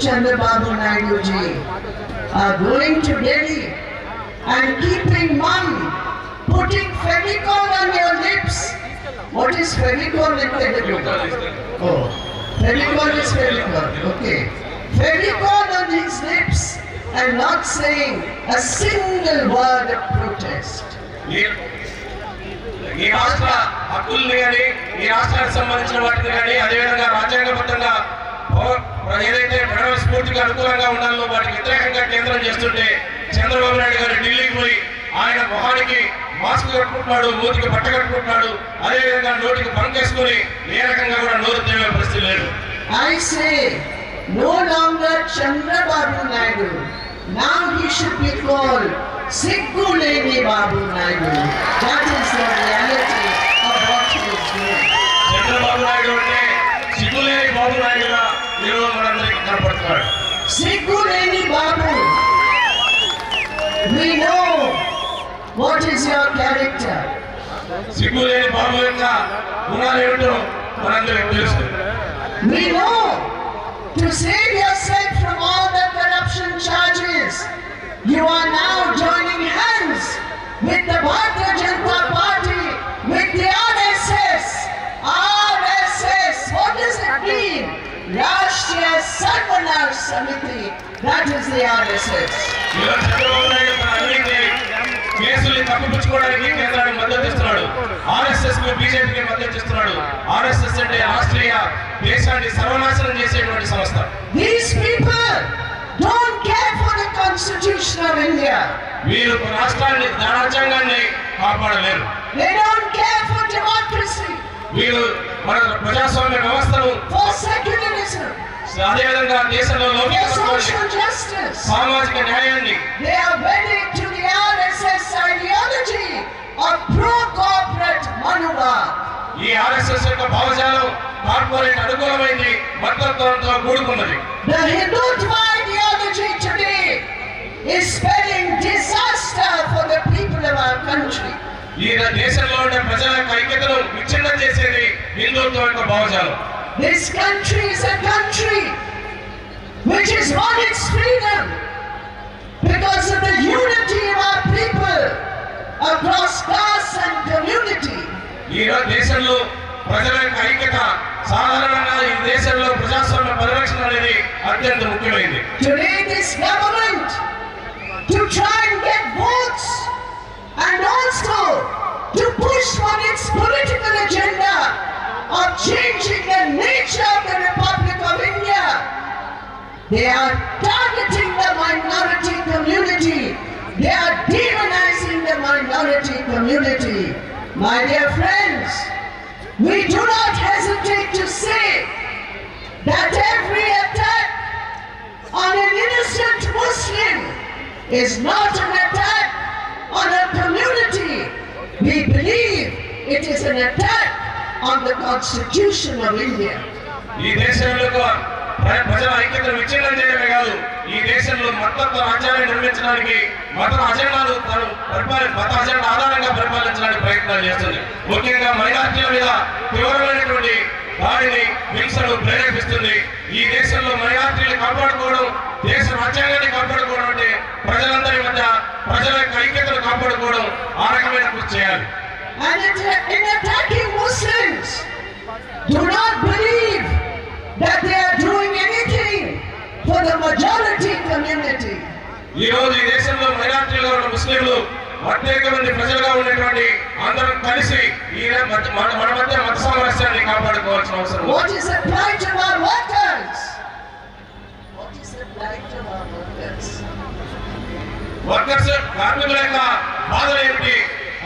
Chandrababu Naidu ji are going to Delhi and keeping mum, putting Fevicol on your lips. What is Fevicol in Telugu? Oh, Fevicol is Fevicol. Okay. Fevicol on his lips and not saying a single word of protest. ఈ రాష్ట్ర హక్కుల్ని కానీ ఈ రాష్ట్రానికి సంబంధించిన వాటిని కానీ అదేవిధంగా రాజ్యాంగబద్ధంగా ఏదైతే ప్రణవ స్ఫూర్తికి అనుకూలంగా ఉండాలో వాటికి వ్యతిరేకంగా కేంద్రం చేస్తుంటే చంద్రబాబు నాయుడు గారు ఢిల్లీకి పోయి ఆయన మొహానికి మాస్క్ కట్టుకుంటున్నాడు, మూతికి బట్ట కట్టుకుంటున్నాడు, అదేవిధంగా నోటికి బంకేసుకుని ఏ రకంగా కూడా నోరు తేవే పరిస్థితి లేదు. I say no longer Chandrababu Naidu. Now he should be called Sigguleni Babu Naidu. That is the reality of what he is doing. Chandrababu Naidu అంటే సిగ్గులేని బాబు నాయుడుగా ఈరోజు మనందరికీ కనపడుతున్నాడు. Sigguleni Babu, we know what is your character. సిగ్గులేని బాబు యొక్క గుణాలు ఏమిటో మనందరికీ తెలుసు. We know to save yourself from all the corruption charges, you are now joining hands with the Bharatiya Janata Party, with the RSS. RSS, what does it mean? Rashtriya Sarvanar Samiti, that is the RSS. Chandrababu Naidu తన అవినీతి కేసుల్ని తప్పిపుచ్చుకోవడానికి కేంద్రానికి మద్దతు ఇస్తున్నాడు. RSS కు బీజేపీకి మద్దతు ఇస్తున్నాడు. ఆర్ఎస్ఎస్ అంటే రాష్ట్రీయ దేశాన్ని సర్వనాశనం చేసేటువంటి సంస్థ. These people don't care for the constitution of India. వీరు రాష్ట్రాన్ని రాజ్యాంగాన్ని కాపాడలేరు. They don't care for democracy. వీరు మన ప్రజాస్వామ్య వ్యవస్థను, for secularism, అదేవిధంగా దేశంలో social justice, సామాజిక న్యాయాన్ని. They are wedded to the RSS ideology of pro-corporate Manuvad. ఈ ఆర్ఎస్ఎస్ యొక్క భావజాలం కార్పొరేట్ అనుకూలమైంది, మద్దతుతో కూడుకున్నది. The Hindutva ideology today is spelling disaster for the people of our country. ఈ దేశంలో ఉండే ప్రజల యొక్క ఐక్యతను విచ్ఛిన్నం చేసేది హిందుత్వం యొక్క భావజాలం. This country is a country which has won its freedom because of the unity of our people across caste and community. ఈ దేశంలో ప్రజల యొక్క ఐక్యత సాధారణంగా ఈ దేశంలో ప్రజాస్వామ్య పరిరక్షణ అనేది అత్యంత ముఖ్యమైనది. Today this government to try and get votes and also to push on its political agenda of changing the nature of the Republic of India, they are targeting the minority community. They are demonizing the minority community. My dear friends, we do not hesitate to say that every attack on an innocent Muslim is not an attack on a community. We believe it is an attack on the Constitution of India. ఈ దేశంలో ప్రజల ఐక్యతను విచ్ఛిన్నం చేయడమే కాదు, ఈ దేశంలో మతత్వ రాజ్యాన్ని నిర్మించడానికి మత అజెండాను మత అజెండా ఆధారంగా పరిపాలించడానికి ప్రయత్నాలు చేస్తుంది. ముఖ్యంగా మైనార్టీల మీద తీవ్రమైనటువంటి దాడిని, హింసను ప్రేరేపిస్తుంది. ఈ దేశంలో మైనార్టీలు కాపాడుకోవడం, దేశ రాజ్యాంగాన్ని కాపాడుకోవడం అంటే ప్రజలందరి మధ్య ప్రజల యొక్క ఐక్యతను కాపాడుకోవడం, ఆ రకమైన కృషి చేయాలి. And in attacking Muslims, do not believe that they are doing anything for the majority community. ఈ రోజు ఈ దేశంలో మైనార్టీలుగా ఉన్న ముస్లింలు ప్రత్యేక మంది ప్రజలుగా ఉన్నటువంటి అందరం కలిసి మన మధ్య మత సామరస్యాన్ని కాపాడుకోవాల్సిన అవసరం. What is the plight of our workers? What is the plight of our workers? Workers కార్మికుల యొక్క బాధలు ఏమిటి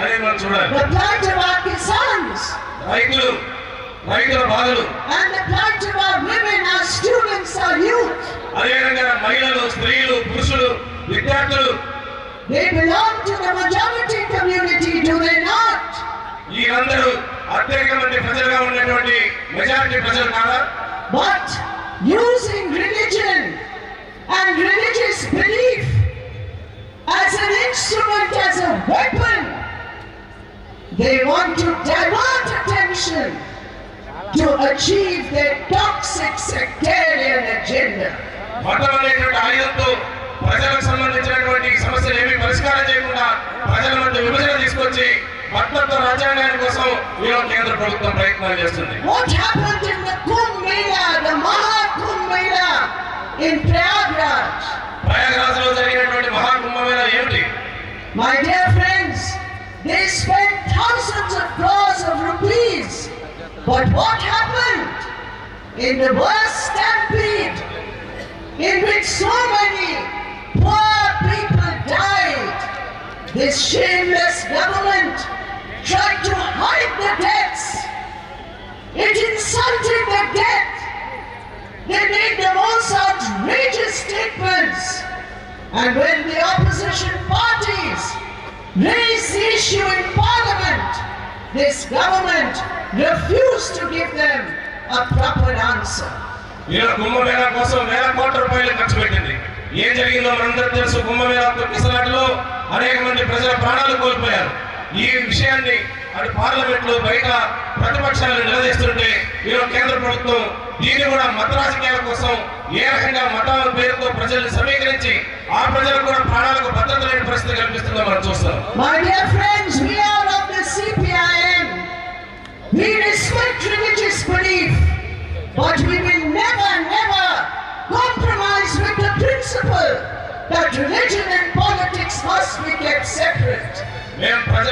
అనేది మనం చూడాలి. The plight of our kisans, రైతుల బాధలు, and the plight of our women, our students, our youth. అదేవిధంగా మహిళలు, స్త్రీలు, పురుషులు, విద్యార్థులు. They belong to the majority community, do they not? వీరందరూ అత్యధిక మంది ప్రజలుగా ఉన్నటువంటి మెజారిటీ ప్రజలు కాదా? But using religion and religious belief as an instrument, as a weapon, they want to divert attention to achieve their toxic sectarian agenda. మతం అనేటువంటి ఆయుధంతో ప్రజలకు సంబంధించినటువంటి సమస్యలు ఏమీ పరిష్కారం చేయకుండా ప్రజల మధ్య విభజన తీసుకొచ్చి మతత్వ రాజ్యాంగాన్ని కోసం ఈరోజు కేంద్ర ప్రభుత్వం ప్రయత్నాలు చేస్తుంది. What happened in the Kumbh Mela, the Maha Kumbh Mela in Prayagraj? ప్రయాగరాజ్లో జరిగినటువంటి మహాకుంభమేళా ఏమిటి? My dear friends, they spent thousands of crores of rupees. But what happened? In the worst stampede, in which so many poor people died, this shameless government tried to hide the deaths. It insulted the dead. They made the most outrageous statements. And when the opposition parties raised the issue in parliament, this government refused to give them a proper answer. ఈరోజు కుంభమేళా కోసం వేల కోట్ల రూపాయలు ఖర్చు పెట్టింది. ఏం జరిగిందో మనందరూ తెలుసు. కుంభమేళా తొక్కిసలాటలో అనేక మంది ప్రజల ప్రాణాలు కోల్పోయారు. ఈ విషయాన్ని అటు పార్లమెంట్ లో బయట ప్రతిపక్షాలను నిలదీస్తుంటే ఈరోజు కేంద్ర ప్రభుత్వం దీన్ని కూడా మత రాజకీయాల కోసం ఏ రకంగా మతాల పేరుతో ప్రజల్ని సమీకరించి ఆ ప్రజలకు కూడా ప్రాణాలకు భద్రత లేని పరిస్థితి కల్పిస్తుందో మనం చూస్తాం. My dear friends, we are of the CPIM. We respect religious belief, but we will never compromise with the principle that religion and politics must be kept separate. మేము